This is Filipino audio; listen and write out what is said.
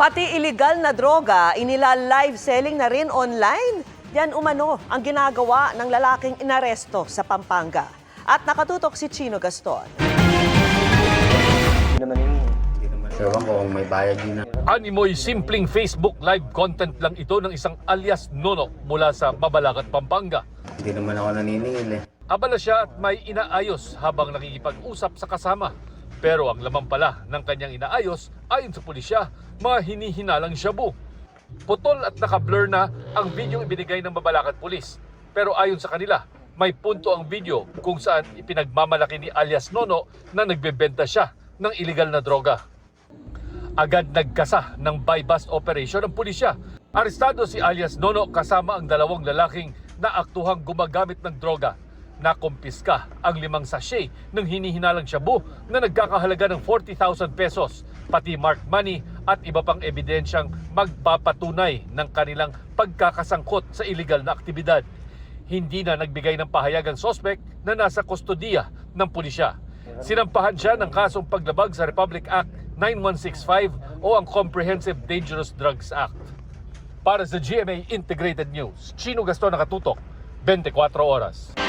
Pati illegal na droga, inila-live selling na rin online. Yan umano ang ginagawa ng lalaking inaresto sa Pampanga. At nakatutok si Chino Gaston. Ewan ko kung may bayad din na. Animoy simpleng Facebook live content lang ito ng isang alias Nono mula sa Mabalacat, Pampanga. Hindi naman ako naniningil eh. Abala siya at may inaayos habang nakikipag-usap sa kasama. Pero ang laman pala ng kanyang inaayos, ayon sa pulisya, mga hinihinalang shabu. Putol at naka-blur na ang video ibinigay ng Mabalacat Police. Pero ayon sa kanila, may punto ang video kung saan ipinagmamalaki ni alias Nono na nagbebenta siya ng illegal na droga. Agad nagkasa ng buy-bust operation ng pulisya. Arestado si alias Nono kasama ang dalawang lalaking na aktuhang gumagamit ng droga. Nakumpiska ang 5 sachet ng hinihinalang shabu na nagkakahalaga ng 40,000 pesos, pati marked money at iba pang ebidensyang magpapatunay ng kanilang pagkakasangkot sa illegal na aktibidad. Hindi na nagbigay ng pahayag ang sospek na nasa kustodiya ng pulisya. Sinampahan siya ng kasong paglabag sa Republic Act 9165 o ang Comprehensive Dangerous Drugs Act. Para sa GMA Integrated News, Chino Gaston, nakatutok, 24 oras.